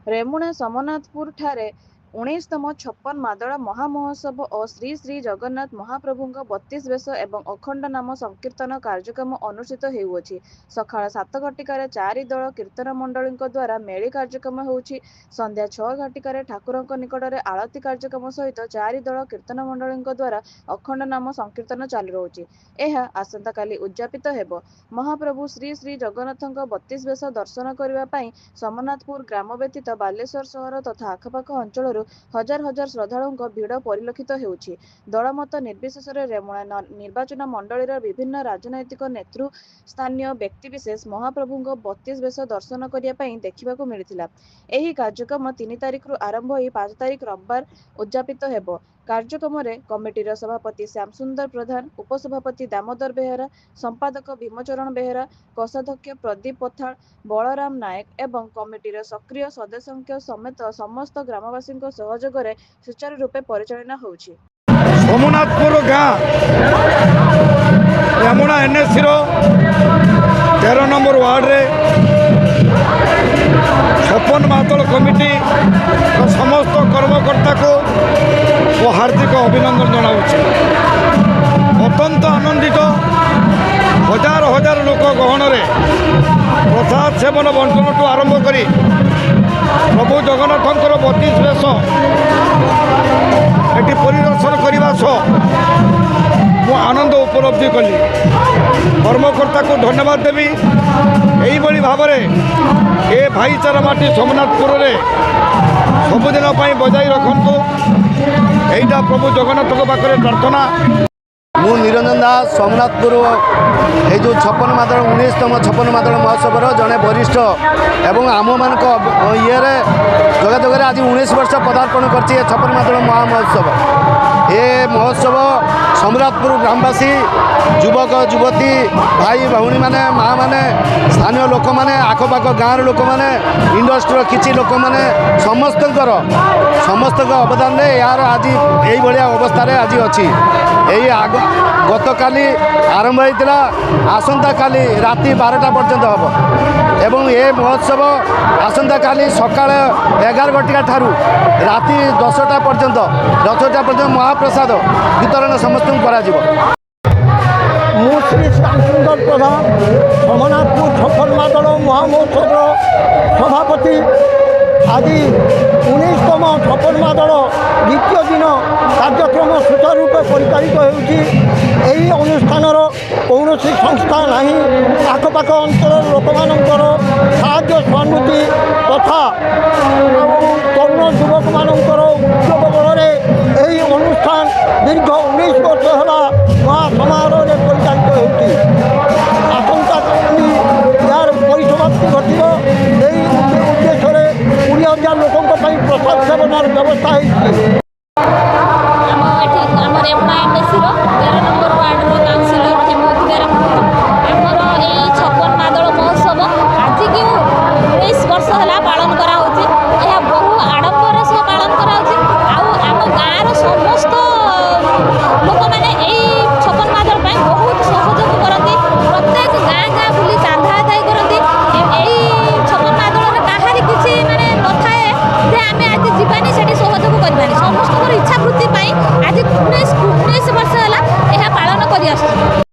रेमुणा समनाथपुर ठारे 19तम छप्पन मादड़ा महामहोत्सव और श्री श्री जगन्नाथ महाप्रभु 32 बेश एवं अखंड नाम संकीर्तन कार्यक्रम अनुष्ठित होउछि। सकाळ 7 घटिकार 4 दल कीर्तन मंडली द्वारा मेली कार्यक्रम होउछि। संध्या 6 घटिकार ठाकुरक निकट में आरती कार्यक्रम सहित 4 दल कीर्तन मंडली द्वारा अखंड नाम संकीर्तन चालू रहुछि। यह आसंता काली उद्यापित हेबो। महाप्रभु श्री श्री जगन्नाथ 32 बेश दर्शन करने पाई समनाथपुर ग्राम व्यतीत बालेश्वर सहर तथा आखपाख अंचल हजार हजार श्रद्धालुओं भिड़ परिलक्षित होउछि। दलमत निर्विशेष रेमुणा निर्वाचन मंडलीर विभिन्न राजनैतिक नेतृ स्थानीय व्यक्तिविशेष महाप्रभु 32 बेश दर्शन करने देखा मिलता। यह कार्यक्रम 3 तारिख आरंभ हो 5 तारिख रविवार उद्यापित हेबो। कार्यक्रम में कमिटीर सभापति श्यामसुंदर प्रधान, उपसभापति दामोदर बेहेरा, संपादक भीमचरण बेहेरा, कोषाध्यक्ष प्रदीप पथाल, बलराम नायक एवं कमिटीर सक्रिय सदस्यों समेत समस्त ग्रामवासी सहयोग में सुचारू रूपे परिचालना होउछि। सोमनाथपुर गाँ रेमुणा एनएससी 13 नंबर वार्ड रे 56 मातल कमिटी समस्त कर्मकर्ता को हार्दिक अभिनंदन जनाऊँ। अत्यंत आनंदित हजार हजार लोक गहन प्रसाद सेवन बंटन ठूँ आरंभ कर प्रभु जगन्नाथ 32 बेश ये परिदर्शन करने मु आनंद उपलब्धि कली। कर्मकर्ता को धन्यवाद देवी। यही भाव में ए भाईचारा माटी सोमनाथपुर में सबुदिन बजाई रखु। यहीटा प्रभु जगन्नाथ पाखे प्रार्थना। मु निरंजन दास सोमनाथपुर ये जो 56 मादल 19तम 56 मादल महोत्सव जड़े वरिष्ठ एवं आम मान ये जोगाजोग आज 19 वर्ष पदार्पण कर 56 मादल महामहोत्सव। ये महोत्सव सोमनाथपुर ग्रामवासी युवक युवती भाई भौणी मैंने माँ मैंने स्थानीय लोक मैंने आखपाख गाँव लोक मैंने इंडस्ट्री किसी लोक मैंने समस्त अवदान यार आज यही अवस्था आज अच्छी। यही गत काली आरंभ होता आसंता काली राति 12टा पर्यंत हम एवं ये महोत्सव आसंता काली सकाळ 11 घटिका ठारू राति 10टा पर्यंत महाप्रसाद वितरण समस्त करा श्री श्यामसुंदर प्रधान सोमनाथपुर 56 मादल महामहोत्सव सभापति। आज 19तम 56 मादल द्वितीय दिन कार्यक्रम सुचारू रूपे परिचालित होती। अनुष्ठान कौन संस्था नहीं आखपाख अंचल लोक मानकर साहाय्य सहानुभूति तथा तरुण युवक मानकर उद्योग बल में यही अनुष्ठान दीर्घ 19 वर्ष है समारोह